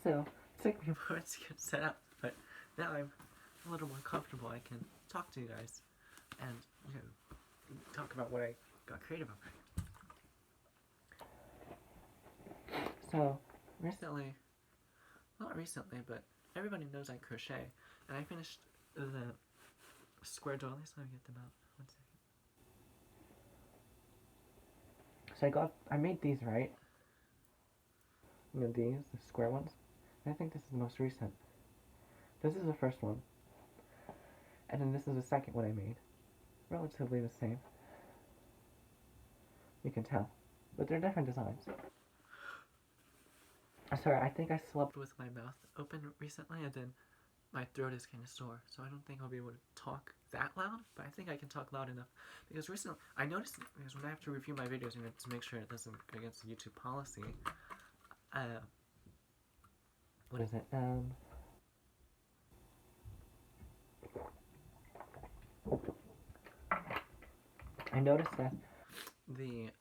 So it took me a moment to get set up, but now I'm a little more comfortable. I can talk to you guys and, you know, talk about what I got creative over. So recently, not recently, but everybody knows I crochet, and I finished the square doilies. Let me get them out. 1 second. So I made these, right? You know, these, the square ones. And I think this is the most recent. This is the first one. And then this is the second one I made. Relatively the same. You can tell. But they're different designs. Sorry, I think I slept with my mouth open recently, and then my throat is kind of sore, so I don't think I'll be able to talk that loud, but I think I can talk loud enough. Because recently, I noticed, because when I have to review my videos, to make sure it doesn't go against the YouTube policy, what is it, I noticed that the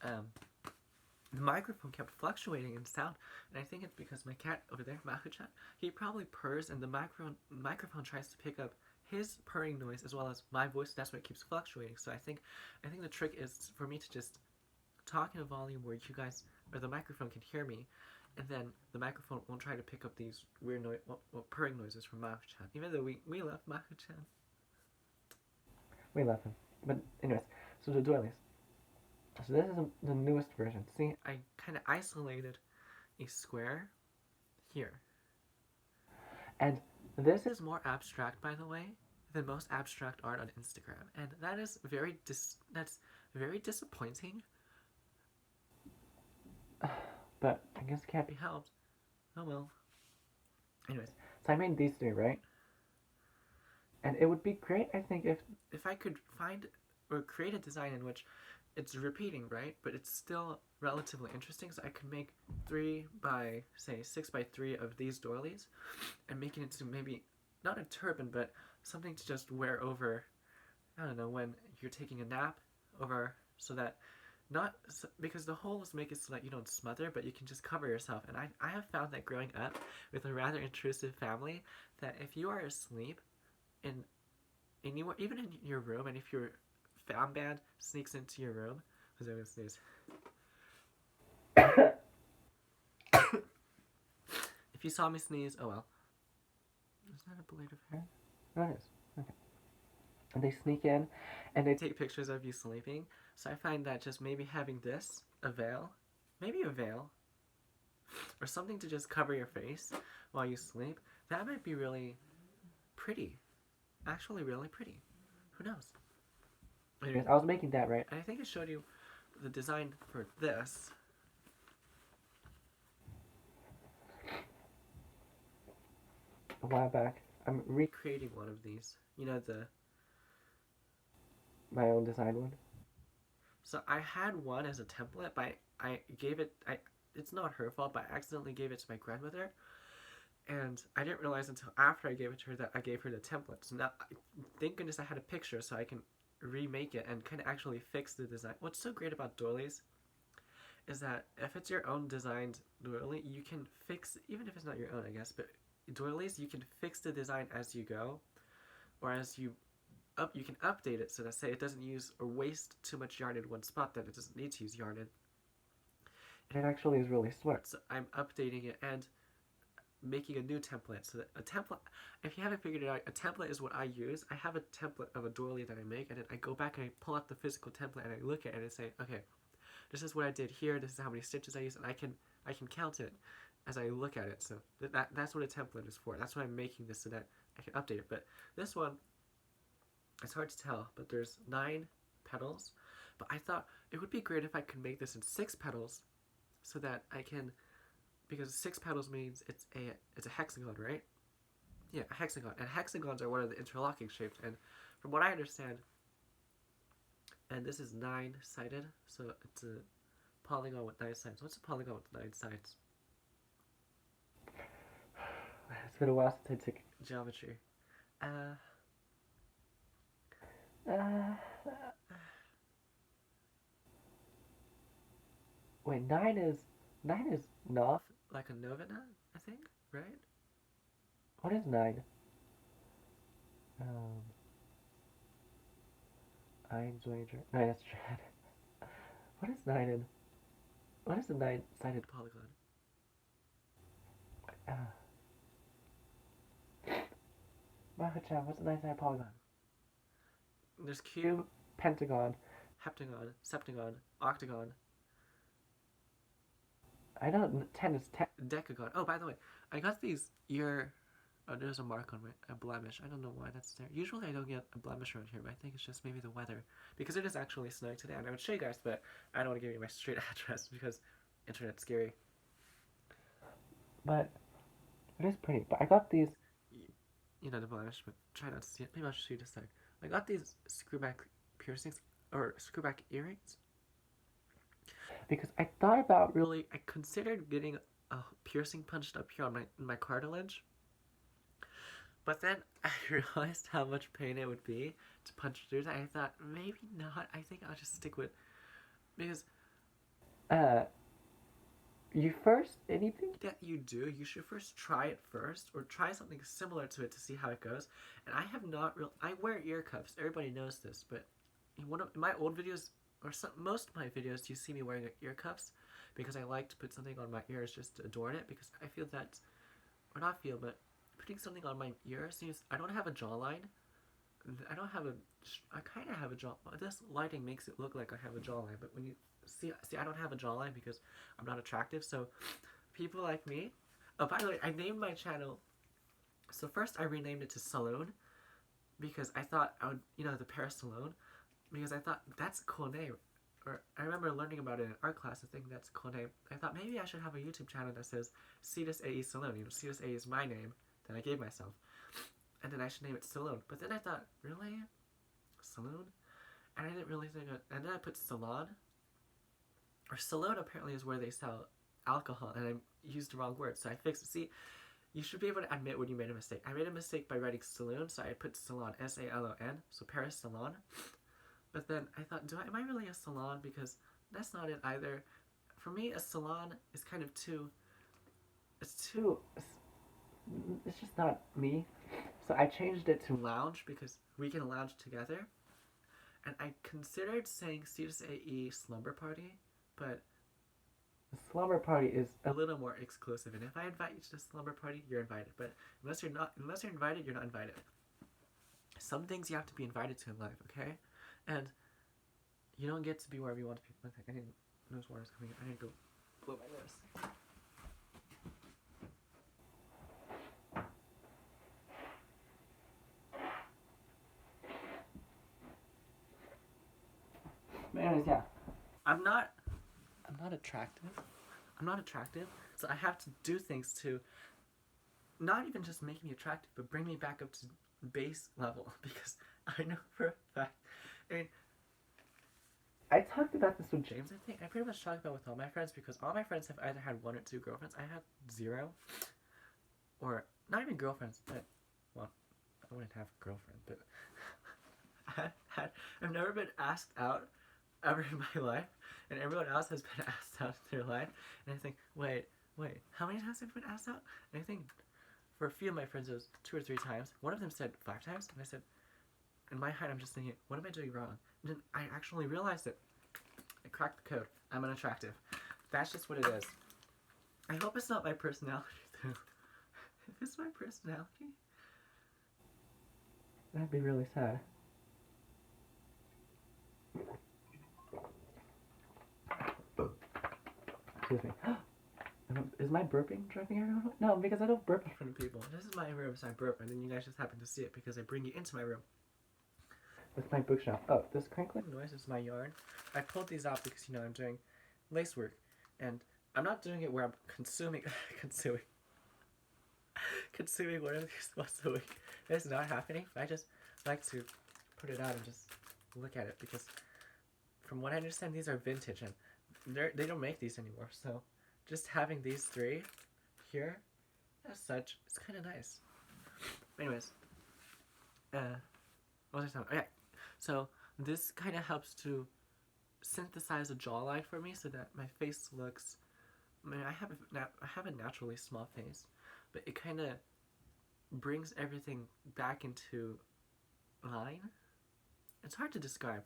microphone kept fluctuating in sound, and I think it's because my cat over there, Mako-chan, he probably purrs, and the microphone tries to pick up his purring noise as well as my voice. That's why it keeps fluctuating. So I think the trick is for me to just talk in a volume where you guys, or the microphone can hear me, and then the microphone won't try to pick up these weird purring noises from Mako-chan. Even though we love Mako-chan. We love him. But anyways, so the doilies. So this is the newest version. See, I kind of isolated a square here. And this is more abstract, by the way, than most abstract art on Instagram. And that is very disappointing. But I guess it can't be helped. Oh well. Anyways, so I made these three, right? And it would be great, I think, if I could find or create a design in which it's repeating, right? But it's still relatively interesting. So I could make 3 by, say, 6 by 3 of these doilies and make it into maybe not a turban, but something to just wear over, I don't know, when you're taking a nap, over, so that because the holes make it so that you don't smother, but you can just cover yourself. And I have found that growing up with a rather intrusive family, that if you are asleep in anywhere, even in your room, and if your fam band sneaks into your room, because I'm gonna sneeze. If you saw me sneeze, oh well. Is that a blade of hair? No, it is. Okay. And they sneak in, and they take pictures of you sleeping. So I find that just maybe having this, maybe a veil, or something to just cover your face while you sleep, that might be really pretty. Actually really pretty. Who knows? Anyways, I was making that, right? And I think I showed you the design for this. A while back. I'm recreating one of these. You know, my own design one. So I had one as a template, but I gave it, it's not her fault, but I accidentally gave it to my grandmother. And I didn't realize until after I gave it to her that I gave her the template. So now, thank goodness I had a picture so I can remake it and kind of actually fix the design. What's so great about doilies is that if it's your own designed doily, you can fix, even if it's not your own, I guess, but doilies, you can fix the design as you go, or as you can update it so that, say, it doesn't use or waste too much yarn in one spot that it doesn't need to use yarn in. And it actually is really smart. So I'm updating it and making a new template. So that a template, if you haven't figured it out, a template is what I use. I have a template of a doily that I make, and then I go back and I pull out the physical template and I look at it and I say, okay, this is what I did here, this is how many stitches I used, and I can count it as I look at it. So that's what a template is for. That's why I'm making this, so that I can update it. But this one, it's hard to tell, but there's 9 petals. But I thought it would be great if I could make this in 6 petals, so that I can, because 6 petals means it's a hexagon, right? Yeah, a hexagon. And hexagons are one of the interlocking shapes. And from what I understand, and this is 9-sided, so it's a polygon with 9 sides. What's a polygon with 9 sides? It's been a while since I took geometry. Wait, 9 is Nov, like a novena, I think? right? What is 9? Um, Eins, Wager. No, that's Dread. What is 9 in? What is the 9-sided polygon? Uh, Mahachan, what's a 9-sided polygon? There's cube, pentagon, heptagon, septagon, octagon. I know 10 is decagon. Oh, by the way, I got these ear. Oh, there's a mark on a blemish. I don't know why that's there. Usually I don't get a blemish around here, but I think it's just maybe the weather. Because it is actually snowing today, and I would show you guys, but I don't want to give you my straight address because internet's scary. But it is pretty. But I got these, you know, the blemish, but try not to see it. Maybe I'll show you this side. I got these screwback piercings, or screwback earrings. Because I thought about I considered getting a piercing punched up here on my cartilage. But then I realized how much pain it would be to punch through that. I thought, maybe not. I think I'll just stick with, because anything that you do, you should first try it first, or try something similar to it to see how it goes. And I have not I wear ear cuffs. Everybody knows this, but in my old videos, or most of my videos, you see me wearing ear cuffs because I like to put something on my ears just to adorn it, because I feel that, or not feel, but putting something on my ear seems, I don't have a jawline. I kind of have a jawline. This lighting makes it look like I have a jawline, but when you see, I don't have a jawline because I'm not attractive. So people like me. Oh, by the way, I named my channel. So first I renamed it to Saloon because I thought I would, the Paris Saloon, because I thought that's a cool name. Or I remember learning about it in art class. I think that's a cool name. I thought maybe I should have a YouTube channel that says Cetus AE Saloon. Cetus AE is my name that I gave myself, and then I should name it Saloon. But then I thought, really, Saloon? And I didn't really think of it. And then I put Salon. Or Saloon apparently is where they sell alcohol, and I used the wrong word, so I fixed it. See, you should be able to admit when you made a mistake. I made a mistake by writing Saloon, so I put Salon, S-A-L-O-N, so Paris Salon. But then I thought, am I really a salon? Because that's not it either. For me, a salon is kind of it's just not me. So I changed it to lounge because we can lounge together. And I considered saying Cetus AE Slumber Party, but the slumber party is a little more exclusive. And if I invite you to the slumber party, you're invited. But unless you're invited, you're not invited. Some things you have to be invited to in life, okay? And you don't get to be wherever you want to be. I didn't nose water's coming in. I need to go blow my nose. But anyways, yeah. I'm not attractive. So I have to do things to not even just make me attractive, but bring me back up to base level. Because I know for a fact, I talked about this with James, I think. I pretty much talked about it with all my friends, because all my friends have either had 1 or 2 girlfriends. I had 0. Or, not even girlfriends, but, well, I wouldn't have a girlfriend, but I've never been asked out ever in my life, and everyone else has been asked out in their life, and I think, wait, how many times have I been asked out? And I think for a few of my friends it was 2 or 3 times. One of them said 5 times, and I said, in my head I'm just thinking, what am I doing wrong? And then I actually realized it. I cracked the code. I'm unattractive. That's just what it is. I hope it's not my personality, though. If it's my personality, that'd be really sad. Excuse me. Is my burping driving everyone? No, because I don't burp in front of people. This is my room, so I burp, and then you guys just happen to see it because I bring you into my room with my bookshelf. Oh, this crinkling noise is my yarn. I pulled these out because, I'm doing lace work, and I'm not doing it where I'm consuming one of these once a week. It's not happening. I just like to put it out and just look at it, because from what I understand, these are vintage, and they don't make these anymore, so just having these 3 here as such, it's kind of nice. Anyways, what was I talking about? Okay, so this kind of helps to synthesize a jawline for me so that my face looks, I have a naturally small face, but it kind of brings everything back into line. It's hard to describe.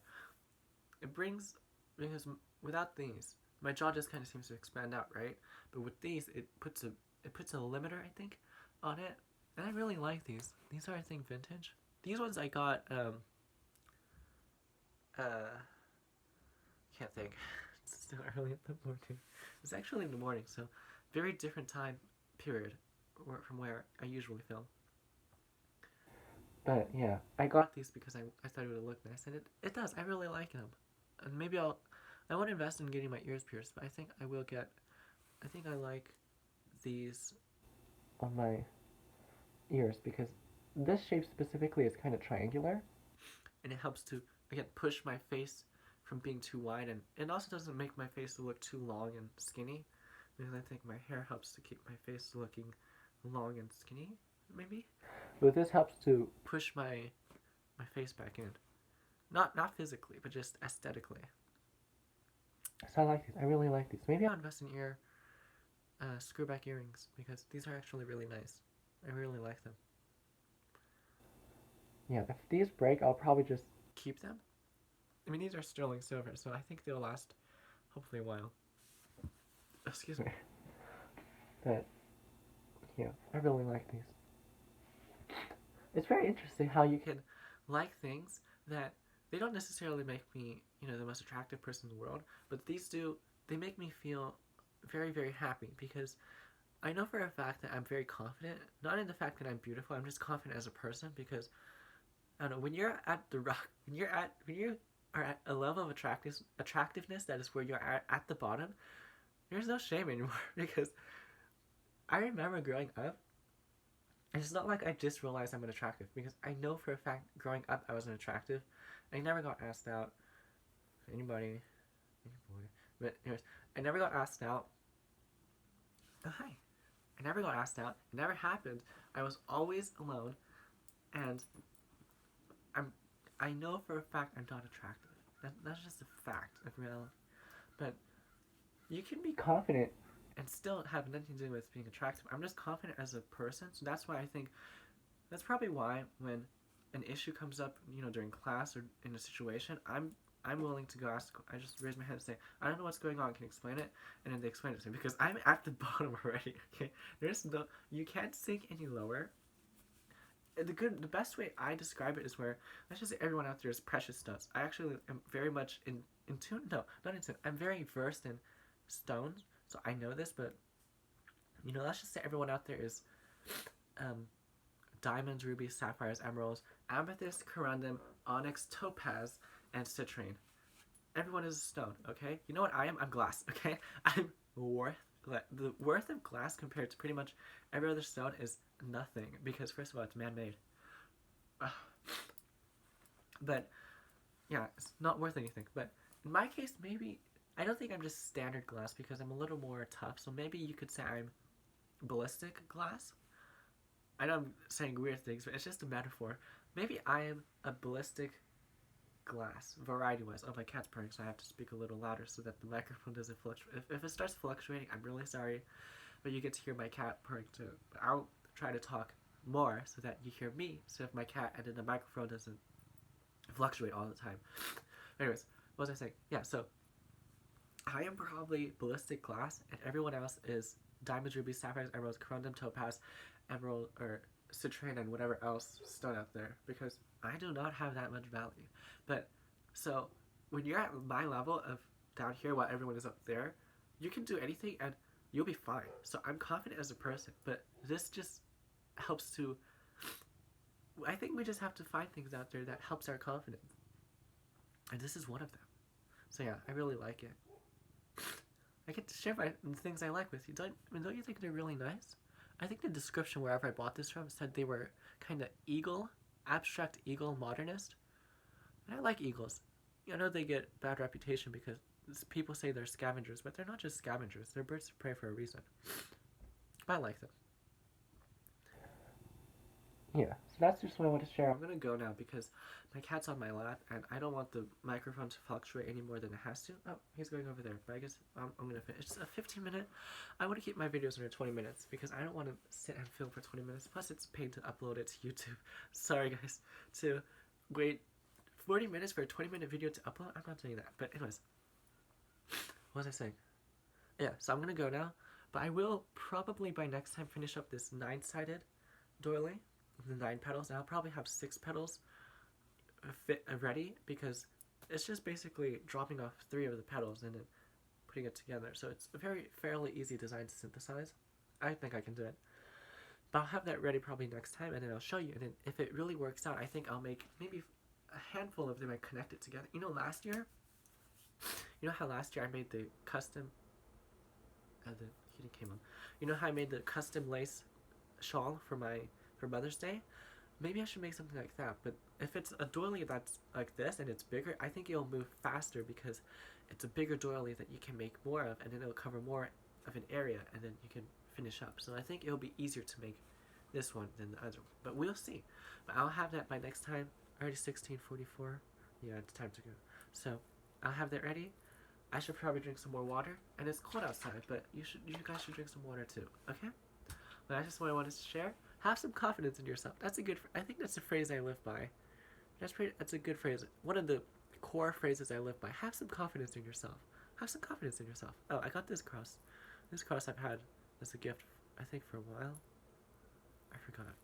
It brings, because without these, my jaw just kind of seems to expand out, right? But with these, it puts a limiter, I think, on it, and I really like these. These are, I think, vintage. These ones I got uh can't think. It's still early in the morning. It's actually in the morning, so very different time period from where I usually film. But yeah, I got these because I thought it would look nice, and it does. I really like them, and maybe I won't invest in getting my ears pierced, but I think I will get. I think I like these on my ears because this shape specifically is kind of triangular, and it helps to again push my face from being too wide, and it also doesn't make my face look too long and skinny, because I think my hair helps to keep my face looking long and skinny, maybe. But this helps to push my face back in, not physically, but just aesthetically. So I like these. I really like these. Maybe I'll invest in screwback earrings because these are actually really nice. I really like them. Yeah, if these break, I'll probably just keep them. I mean, these are sterling silver, so I think they'll last hopefully a while. Excuse me. But, yeah, I really like these. It's very interesting how you can like things that they don't necessarily make me, the most attractive person in the world, but these do, they make me feel very, very happy because I know for a fact that I'm very confident, not in the fact that I'm beautiful, I'm just confident as a person because, I don't know, when you're at the rock, when you are at a level of attractiveness that is where you're at the bottom, there's no shame anymore because I remember growing up, and it's not like I just realized I'm attractive because I know for a fact growing up I wasn't attractive. I never got asked out. Anybody. But anyways, I never got asked out. Oh, hi. I never got asked out. It never happened. I was always alone, and I know for a fact I'm not attractive. That's just a fact of reality. But you can be confident and still have nothing to do with being attractive. I'm just confident as a person, so that's why I think that's probably why when an issue comes up, during class or in a situation, I'm willing to go ask. I just raise my hand and say, I don't know what's going on. Can you explain it? And then they explain it to me because I'm at the bottom already. Okay, you can't sink any lower. The best way I describe it is where let's just say everyone out there is precious stones. I actually am very much in tune. No, not in tune. I'm very versed in stones, so I know this. But let's just say everyone out there is diamonds, rubies, sapphires, emeralds, amethyst, corundum, onyx, topaz, and citrine. Everyone is a stone. Okay, you know what I am? I'm glass. Okay, I'm the worth of glass compared to pretty much every other stone is nothing because first of all it's man-made. But yeah, it's not worth anything. But in my case, maybe I don't think I'm just standard glass because I'm a little more tough. So maybe you could say I'm ballistic glass. I know I'm saying weird things, but it's just a metaphor. Maybe I am a ballistic glass, variety-wise. Oh, my cat's purring, so I have to speak a little louder so that the microphone doesn't fluctuate. If it starts fluctuating, I'm really sorry, but you get to hear my cat purring too. But I'll try to talk more so that you hear me, so if my cat and then the microphone doesn't fluctuate all the time. Anyways, what was I saying? Yeah, so I am probably ballistic glass, and everyone else is diamonds, rubies, sapphires, emeralds, corundum, topaz, emerald, or citrine, and whatever else stone out there, because I do not have that much value. But so when you're at my level of down here while everyone is up there, you can do anything and you'll be fine. So I'm confident as a person, but this just helps to. I think we just have to find things out there that helps our confidence, and this is one of them. So yeah, I really like it. I get to share the things I like with you. Don't you think they're really nice? I think the description wherever I bought this from said they were kind of abstract eagle modernist. And I like eagles. I know they get bad reputation because people say they're scavengers, but they're not just scavengers. They're birds of prey for a reason. But I like them. yeah, so that's just what I want to share. I'm gonna go now because my cat's on my lap and I don't want the microphone to fluctuate any more than it has to. Oh, he's going over there, but I guess I'm gonna finish. It's a 15-minute. I want to keep my videos under 20 minutes because I don't want to sit and film for 20 minutes. Plus, it's paid to upload it to YouTube. Sorry, guys, to wait 40 minutes for a 20-minute video to upload. I'm not doing that. But anyways, what was I saying? Yeah, so I'm gonna go now, but I will probably by next time finish up this 9-sided doily, the 9 petals, and I'll probably have 6 petals ready because it's just basically dropping off 3 of the petals and then putting it together. So it's a very fairly easy design to synthesize. I think I can do it. But I'll have that ready probably next time, and then I'll show you. And then if it really works out, I think I'll make maybe a handful of them and connect it together. You know, last year, you know how last year I made the custom. The heating came on. You know how I made the custom lace shawl for Mother's Day? Maybe I should make something like that. But if it's a doily that's like this and it's bigger, I think it'll move faster because it's a bigger doily that you can make more of, and then it'll cover more of an area, and then you can finish up. So I think it'll be easier to make this one than the other one. But we'll see. But I'll have that by next time. Already 16:44. Yeah, it's time to go. So I'll have that ready. I should probably drink some more water, and it's cold outside, but you guys should drink some water too, okay? But that's just what I wanted to share. Have some confidence in yourself. That's a good. I think that's a phrase I live by. That's a good phrase. One of the core phrases I live by. Have some confidence in yourself. Have some confidence in yourself. Oh, I got this cross. This cross I've had as a gift, I think, for a while. I forgot.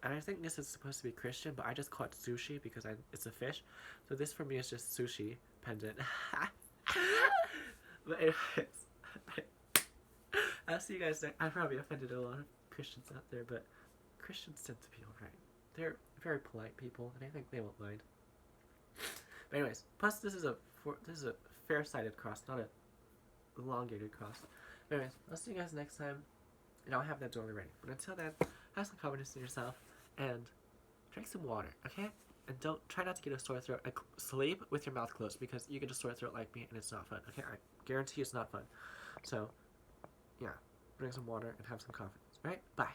And I think this is supposed to be Christian, but I just call it sushi because it's a fish. So this for me is just sushi pendant. But anyways, I'll see you guys next. I probably offended a lot of Christians out there, but Christians tend to be alright. They're very polite people, and I think they won't mind. But anyways, plus this is a fair-sided cross, not a elongated cross. But anyways, I'll see you guys next time, and I'll have that doily ready. But until then, have some confidence in yourself and drink some water, okay? And try not to get a sore throat. Sleep with your mouth closed because you get a sore throat like me and it's not fun. Okay, I guarantee it's not fun. So, yeah, drink some water and have some confidence. Right? Bye.